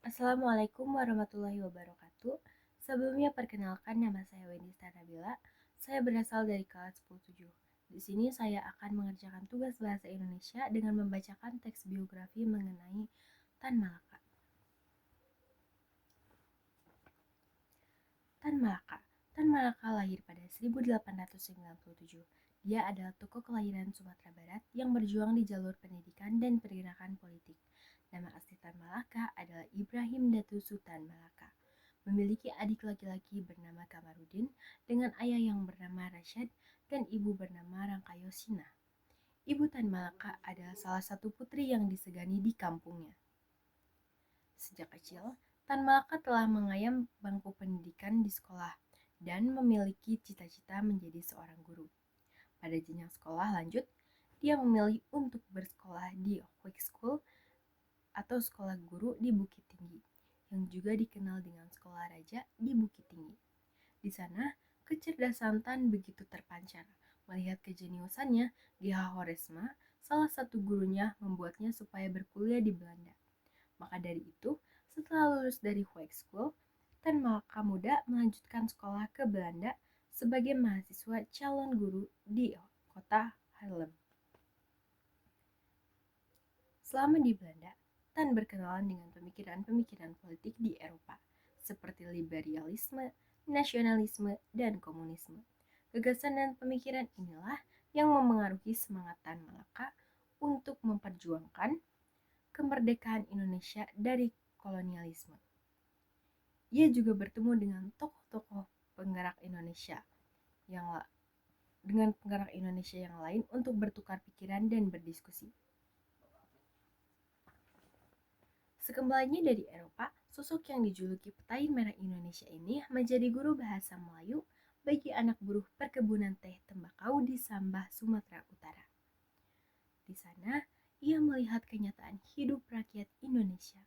Assalamualaikum warahmatullahi wabarakatuh. Sebelumnya perkenalkan nama saya Wendy Nabila. Saya berasal dari kelas 107. Di sini saya akan mengerjakan tugas bahasa Indonesia dengan membacakan teks biografi mengenai Tan Malaka. Tan Malaka. Tan Malaka lahir pada 1897. Dia adalah tokoh kelahiran Sumatera Barat yang berjuang di jalur pendidikan dan pergerakan politik. Nama asli Tan Malaka adalah Ibrahim Datu Sultan Malaka. Memiliki adik laki-laki bernama Kamarudin dengan ayah yang bernama Rashad dan ibu bernama Rangkayosina. Ibu Tan Malaka adalah salah satu putri yang disegani di kampungnya. Sejak kecil, Tan Malaka telah mengayam bangku pendidikan di sekolah dan memiliki cita-cita menjadi seorang guru. Pada jenjang sekolah lanjut, dia memilih untuk bersekolah di High School atau sekolah guru di Bukit Tinggi, yang juga dikenal dengan sekolah raja di Bukit Tinggi. Di sana, kecerdasan Tan begitu terpancar. Melihat kejeniusannya, G.H. Horesma, salah satu gurunya, membuatnya supaya berkuliah di Belanda. Maka dari itu, setelah lulus dari High School, Tan Malaka muda melanjutkan sekolah ke Belanda sebagai mahasiswa calon guru di kota Haarlem. Selama di Belanda, Tan berkenalan dengan pemikiran-pemikiran politik di Eropa, seperti liberalisme, nasionalisme, dan komunisme. Gagasan dan pemikiran inilah yang memengaruhi semangat Tan Malaka untuk memperjuangkan kemerdekaan Indonesia dari kolonialisme. Ia juga bertemu dengan tokoh-tokoh penggerak Indonesia yang lain untuk bertukar pikiran dan berdiskusi. Sekembalinya dari Eropa, sosok yang dijuluki Petain Merah Indonesia ini menjadi guru bahasa Melayu bagi anak buruh perkebunan teh tembakau di Sambah, Sumatera Utara. Di sana, ia melihat kenyataan hidup rakyat Indonesia.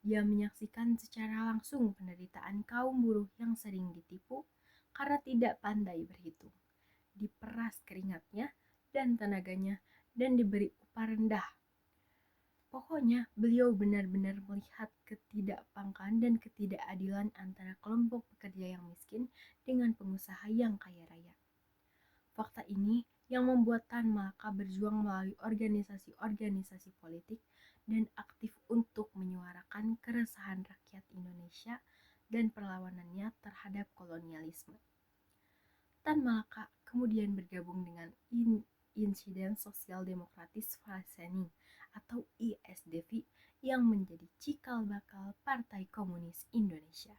Dia menyaksikan secara langsung penderitaan kaum buruh yang sering ditipu karena tidak pandai berhitung, diperas keringatnya dan tenaganya, dan diberi upah rendah. Pokoknya, beliau benar-benar melihat ketidakpangkaan dan ketidakadilan antara kelompok pekerja yang miskin dengan pengusaha yang kaya raya. Fakta ini yang membuat Tan Malaka berjuang melalui organisasi-organisasi politik dan aktif untuk menyuarakan keresahan rakyat Indonesia dan perlawanannya terhadap kolonialisme. Tan Malaka kemudian bergabung dengan Insiden Sosial Demokratis Valsening atau ISDV yang menjadi cikal bakal Partai Komunis Indonesia.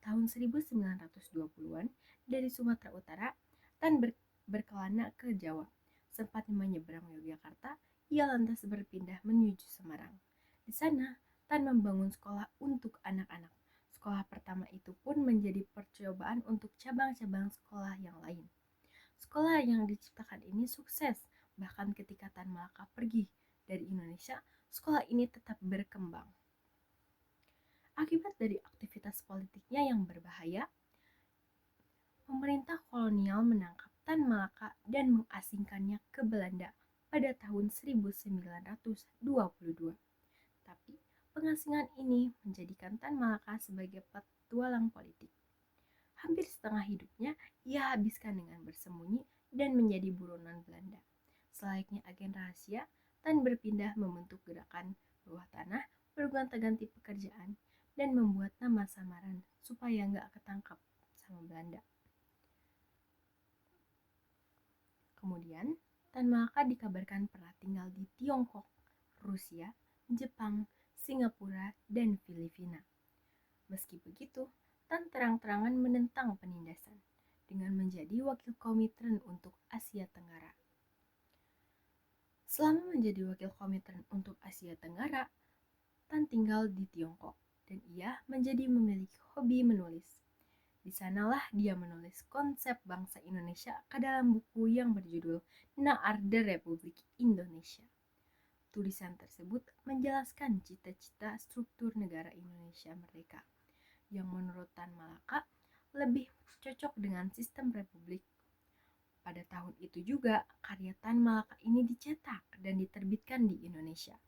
Tahun 1920-an, dari Sumatera Utara, Tan berkelana ke Jawa. Sempat menyeberang Yogyakarta, ia lantas berpindah menuju Semarang. Di sana, Tan membangun sekolah untuk anak-anak. Sekolah pertama itu pun menjadi percobaan untuk cabang-cabang sekolah yang lain. Sekolah yang diciptakan ini sukses, bahkan ketika Tan Malaka pergi dari Indonesia, sekolah ini tetap berkembang. Akibat dari aktivitas politiknya yang berbahaya, pemerintah kolonial menangkap Tan Malaka dan mengasingkannya ke Belanda pada tahun 1922. Tapi pengasingan ini menjadikan Tan Malaka sebagai petualang politik. Hampir setengah hidupnya ia habiskan dengan bersembunyi dan menjadi buronan Belanda. Selayaknya agen rahasia, Tan berpindah membentuk gerakan bawah tanah, bergonta-ganti pekerjaan, dan membuat nama samaran supaya nggak ketangkap sama Belanda. Kemudian, Tan Malaka dikabarkan pernah tinggal di Tiongkok, Rusia, Jepang, Singapura, dan Filipina. Meski begitu, Tan terang-terangan menentang penindasan dengan menjadi wakil Komintern untuk Asia Tenggara. Selama menjadi wakil Komintern untuk Asia Tenggara, Tan tinggal di Tiongkok dan ia menjadi memiliki hobi menulis. Di sanalah dia menulis konsep bangsa Indonesia ke dalam buku yang berjudul Naarde Republik Indonesia. Tulisan tersebut menjelaskan cita-cita struktur negara Indonesia merdeka, yang menurut Tan Malaka lebih cocok dengan sistem republik. Pada tahun itu juga, karya Tan Malaka ini dicetak dan diterbitkan di Indonesia.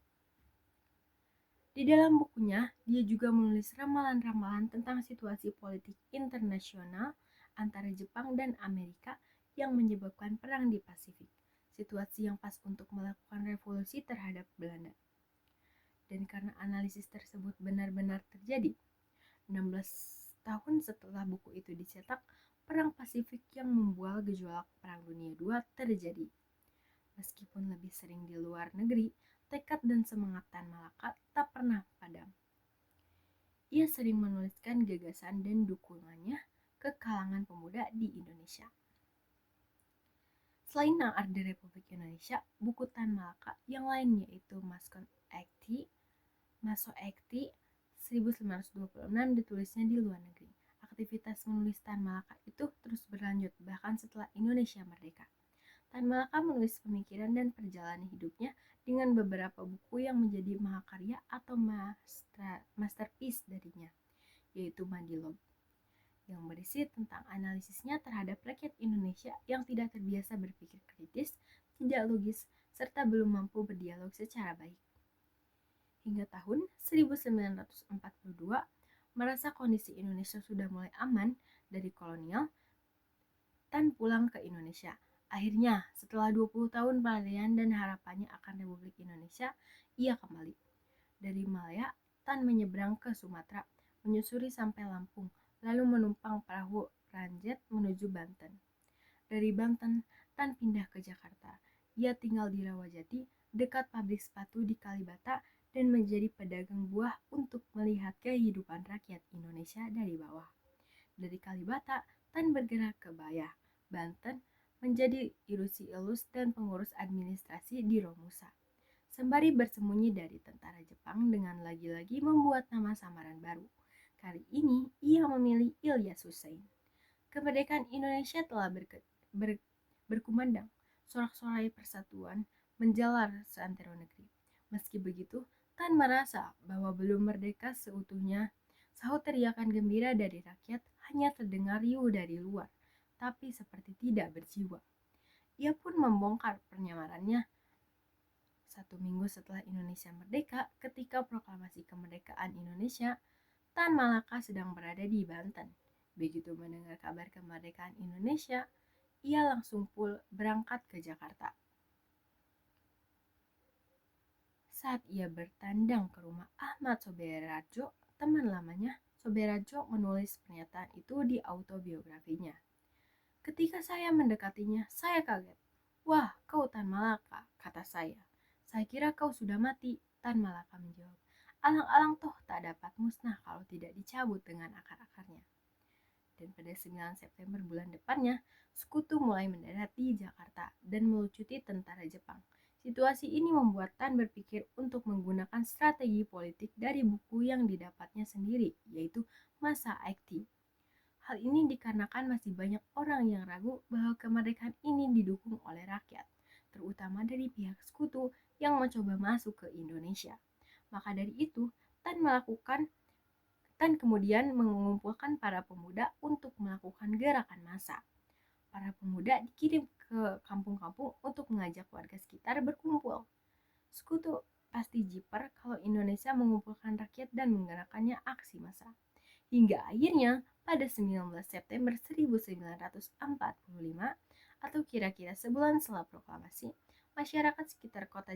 Di dalam bukunya, dia juga menulis ramalan-ramalan tentang situasi politik internasional antara Jepang dan Amerika yang menyebabkan perang di Pasifik, situasi yang pas untuk melakukan revolusi terhadap Belanda. Dan karena analisis tersebut benar-benar terjadi, 16 tahun setelah buku itu dicetak, Perang Pasifik yang membual gejolak Perang Dunia II terjadi. Meskipun lebih sering di luar negeri, tekad dan semangat Tan Malaka tak pernah padam. Ia sering menuliskan gagasan dan dukungannya ke kalangan pemuda di Indonesia. Selain Nang Arde Republik Indonesia, buku Tan Malaka yang lain yaitu Maso Ekti 1926 ditulisnya di luar negeri. Aktivitas menulis Tan Malaka itu terus berlanjut bahkan setelah Indonesia merdeka. Tan Malaka menulis pemikiran dan perjalanan hidupnya dengan beberapa buku yang menjadi mahakarya atau masterpiece darinya, yaitu Madilog, yang berisi tentang analisisnya terhadap rakyat Indonesia yang tidak terbiasa berpikir kritis, tidak logis, serta belum mampu berdialog secara baik. Hingga tahun 1942, merasa kondisi Indonesia sudah mulai aman dari kolonial, Tan pulang ke Indonesia. Akhirnya, setelah 20 tahun pelarian dan harapannya akan Republik Indonesia, ia kembali. Dari Malaya, Tan menyeberang ke Sumatera, menyusuri sampai Lampung, lalu menumpang perahu Ranjet menuju Banten. Dari Banten, Tan pindah ke Jakarta. Ia tinggal di Rawajati, dekat pabrik sepatu di Kalibata, dan menjadi pedagang buah untuk melihat kehidupan rakyat Indonesia dari bawah. Dari Kalibata, Tan bergerak ke Bayah, Banten, menjadi ilusi-ilus dan pengurus administrasi di Romusa. Sembari bersembunyi dari tentara Jepang dengan lagi-lagi membuat nama samaran baru. Kali ini, ia memilih Ilyas Hussein. Kemerdekaan Indonesia telah berkumandang. Sorak-sorai persatuan menjalar seantero negeri. Meski begitu, Tan merasa bahwa belum merdeka seutuhnya. Sahut teriakan gembira dari rakyat hanya terdengar riuh dari luar, tapi seperti tidak berjiwa. Ia pun membongkar penyamarannya 1 minggu setelah Indonesia merdeka. Ketika proklamasi kemerdekaan Indonesia, Tan Malaka sedang berada di Banten. Begitu mendengar kabar kemerdekaan Indonesia, ia langsung berangkat ke Jakarta. Saat ia bertandang ke rumah Ahmad Soberadjo, teman lamanya, Soberadjo menulis pernyataan itu di autobiografinya. Ketika saya mendekatinya, saya kaget. Wah, kau Tan Malaka, kata saya. Saya kira kau sudah mati, Tan Malaka menjawab. Alang-alang toh tak dapat musnah kalau tidak dicabut dengan akar-akarnya. Dan pada 9 September bulan depannya, sekutu mulai mendarat di Jakarta dan melucuti tentara Jepang. Situasi ini membuat Tan berpikir untuk menggunakan strategi politik dari buku yang didapatnya sendiri, yaitu Masa Ekti. Hal ini dikarenakan masih banyak orang yang ragu bahwa kemerdekaan ini didukung oleh rakyat, terutama dari pihak sekutu yang mencoba masuk ke Indonesia. Maka dari itu, Tan kemudian mengumpulkan para pemuda untuk melakukan gerakan massa. Para pemuda dikirim ke kampung-kampung untuk mengajak warga sekitar berkumpul. Sekutu pasti jiper kalau Indonesia mengumpulkan rakyat dan menggerakkannya aksi massa. Hingga akhirnya pada 19 September 1945 atau kira-kira sebulan setelah proklamasi, masyarakat sekitar kota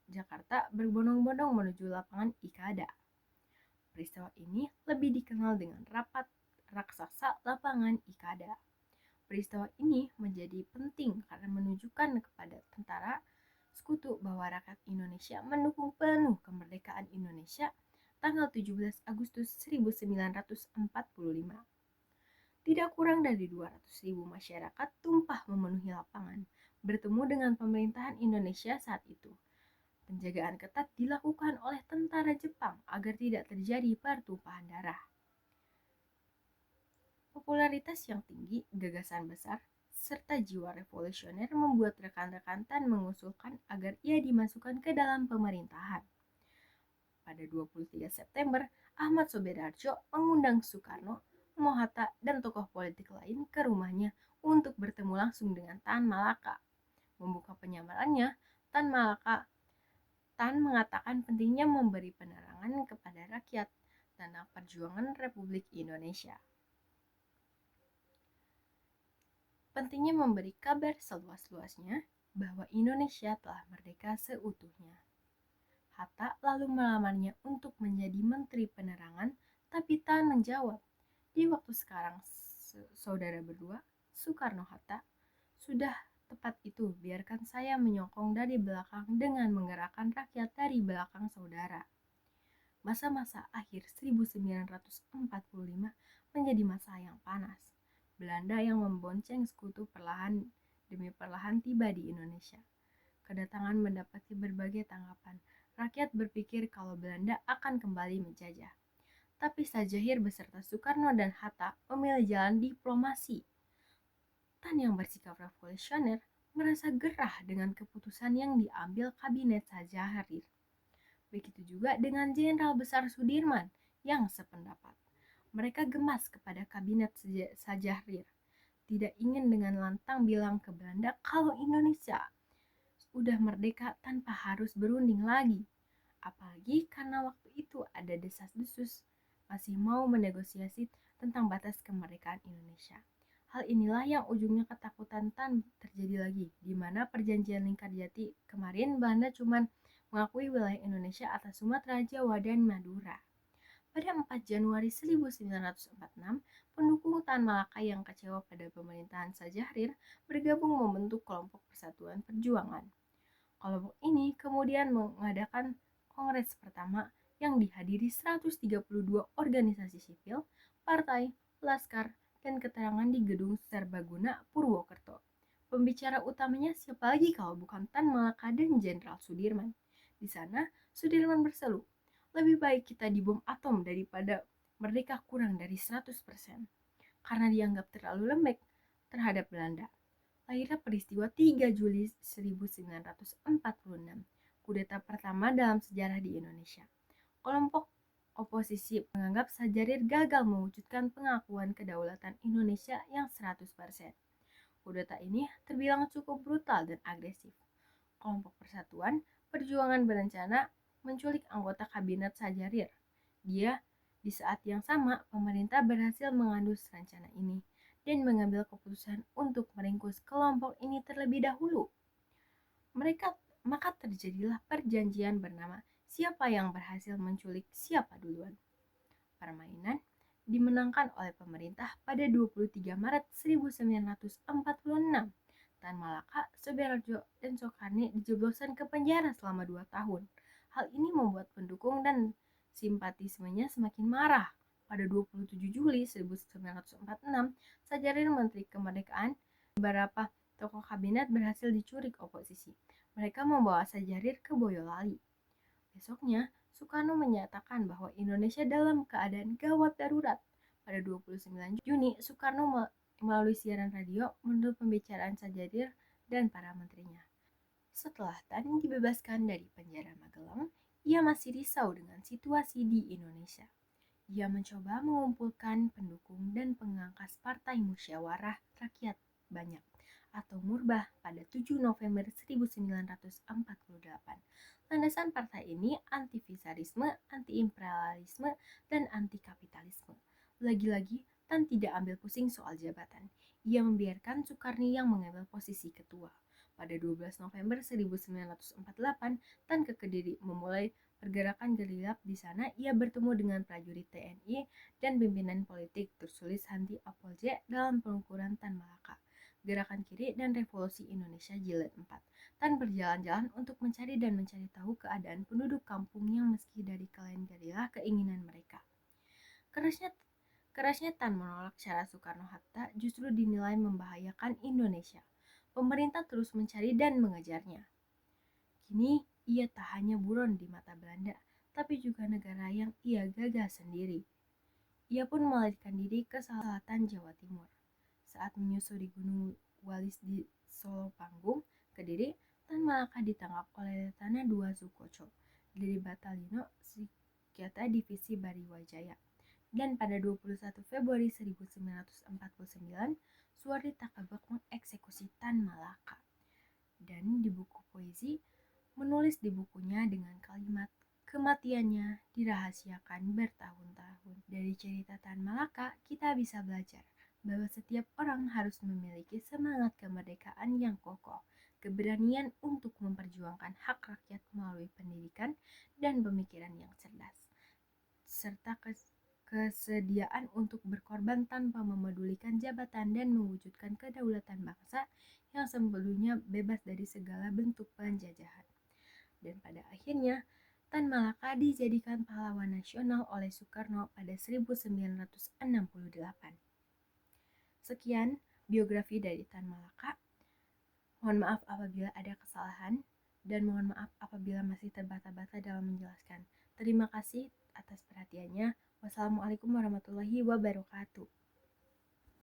Jakarta berbondong-bondong menuju lapangan Ikada. Peristiwa ini lebih dikenal dengan Rapat Raksasa Lapangan Ikada. Peristiwa ini menjadi penting karena menunjukkan kepada tentara sekutu bahwa rakyat Indonesia mendukung penuh kemerdekaan Indonesia tanggal 17 Agustus 1945. Tidak kurang dari 200.000 masyarakat tumpah memenuhi lapangan, bertemu dengan pemerintahan Indonesia saat itu. Penjagaan ketat dilakukan oleh tentara Jepang agar tidak terjadi pertumpahan darah. Popularitas yang tinggi, gagasan besar, serta jiwa revolusioner membuat rekan-rekan Tan mengusulkan agar ia dimasukkan ke dalam pemerintahan. Pada 23 September, Ahmad Soberadjo mengundang Soekarno, Mohatta, dan tokoh politik lain ke rumahnya untuk bertemu langsung dengan Tan Malaka. Membuka penyamarannya, Tan Malaka Tan mengatakan pentingnya memberi penerangan kepada rakyat tentang perjuangan Republik Indonesia. Pentingnya memberi kabar seluas-luasnya bahwa Indonesia telah merdeka seutuhnya. Hatta lalu melamarnya untuk menjadi Menteri Penerangan, tapi Tan menjawab, di waktu sekarang saudara berdua, Soekarno-Hatta, sudah tepat itu, biarkan saya menyokong dari belakang dengan menggerakkan rakyat dari belakang saudara. Masa-masa akhir 1945 menjadi masa yang panas. Belanda yang membonceng sekutu perlahan demi perlahan tiba di Indonesia. Kedatangan mendapati berbagai tanggapan. Rakyat berpikir kalau Belanda akan kembali menjajah. Tapi Sajahir beserta Soekarno dan Hatta memilih jalan diplomasi. Tan yang bersikap revolusioner merasa gerah dengan keputusan yang diambil kabinet Sajahir. Begitu juga dengan Jenderal Besar Sudirman yang sependapat. Mereka gemas kepada kabinet Sajahir. Tidak ingin dengan lantang bilang ke Belanda kalau Indonesia udah merdeka tanpa harus berunding lagi. Apalagi karena waktu itu ada desas-desus masih mau menegosiasi tentang batas kemerdekaan Indonesia. Hal inilah yang ujungnya ketakutan Tan terjadi lagi, di mana perjanjian Lingkarjati kemarin Belanda cuma mengakui wilayah Indonesia atas Sumatera, Jawa, dan Madura. Pada 4 Januari 1946, pendukung Tan Malaka yang kecewa pada pemerintahan Sajahir bergabung membentuk kelompok Persatuan Perjuangan. Kelompok ini kemudian mengadakan kongres pertama yang dihadiri 132 organisasi sipil, partai, laskar, dan keterangan di Gedung Serbaguna, Purwokerto. Pembicara utamanya siapa lagi kalau bukan Tan Malaka dan Jenderal Sudirman. Di sana, Sudirman berseru, lebih baik kita dibom atom daripada merdeka kurang dari 100%, karena dianggap terlalu lembek terhadap Belanda. Lahirnya peristiwa 3 Juli 1946, kudeta pertama dalam sejarah di Indonesia. Kelompok oposisi menganggap Sajahir gagal mewujudkan pengakuan kedaulatan Indonesia yang 100%. Kudeta ini terbilang cukup brutal dan agresif. Kelompok Persatuan Perjuangan berencana menculik anggota kabinet Sajahir. Di saat yang sama, pemerintah berhasil mengandus rencana ini dan mengambil keputusan untuk meringkus kelompok ini terlebih dahulu. Maka terjadilah perjanjian bernama siapa yang berhasil menculik siapa duluan. Permainan dimenangkan oleh pemerintah pada 23 Maret 1946. Tan Malaka, Soeharto, dan Soekarno dijebloskan ke penjara selama 2 tahun. Hal ini membuat pendukung dan simpatismenya semakin marah. Pada 27 Juli 1946, Sajahir Menteri Kemerdekaan, beberapa tokoh kabinet berhasil diculik oposisi. Mereka membawa Sajahir ke Boyolali. Besoknya, Soekarno menyatakan bahwa Indonesia dalam keadaan gawat darurat. Pada 29 Juni, Soekarno melalui siaran radio menutup pembicaraan Sajahir dan para menterinya. Setelah Tan dibebaskan dari penjara Magelang, ia masih risau dengan situasi di Indonesia. Ia mencoba mengumpulkan pendukung dan pengangkas Partai Musyawarah Rakyat Banyak atau Murbah pada 7 November 1948. Landasan partai ini anti-visarisme, anti-imperialisme, dan anti-kapitalisme. Lagi-lagi, Tan tidak ambil pusing soal jabatan. Ia membiarkan Soekarno yang mengambil posisi ketua. Pada 12 November 1948, Tan ke Kediri memulai pergerakan gerilya. Di sana ia bertemu dengan prajurit TNI dan pimpinan politik, tertulis Hanti Apolje dalam pengukuran Tan Malaka. Gerakan Kiri dan Revolusi Indonesia Jilid 4. Tan berjalan-jalan untuk mencari tahu keadaan penduduk kampung yang meski dari kalian gerilya keinginan mereka. Kerasnya Tan menolak cara Soekarno-Hatta justru dinilai membahayakan Indonesia. Pemerintah terus mencari dan mengejarnya. Kini ia tak hanya buron di mata Belanda, tapi juga negara yang ia gagas sendiri. Ia pun melarikan diri ke selatan Jawa Timur. Saat menyusuri Gunung Walis di Solo Panggung, Kediri, Tan Malaka ditangkap oleh Letana II Sukoco dari Batalino Psikiatra Divisi Bariwajaya. Dan pada 21 Februari 1949, Suwardi Takabak mengeksekusi Tan Malaka. Dan di buku puisi menulis di bukunya dengan kalimat kematiannya dirahasiakan bertahun-tahun. Dari cerita Tan Malaka, kita bisa belajar bahwa setiap orang harus memiliki semangat kemerdekaan yang kokoh, keberanian untuk memperjuangkan hak rakyat melalui pendidikan dan pemikiran yang cerdas, serta kesediaan untuk berkorban tanpa memedulikan jabatan dan mewujudkan kedaulatan bangsa yang sebelumnya bebas dari segala bentuk penjajahan. Dan pada akhirnya, Tan Malaka dijadikan pahlawan nasional oleh Soekarno pada 1968. Sekian biografi dari Tan Malaka. Mohon maaf apabila ada kesalahan dan mohon maaf apabila masih terbata-bata dalam menjelaskan. Terima kasih atas perhatiannya. Wassalamualaikum warahmatullahi wabarakatuh.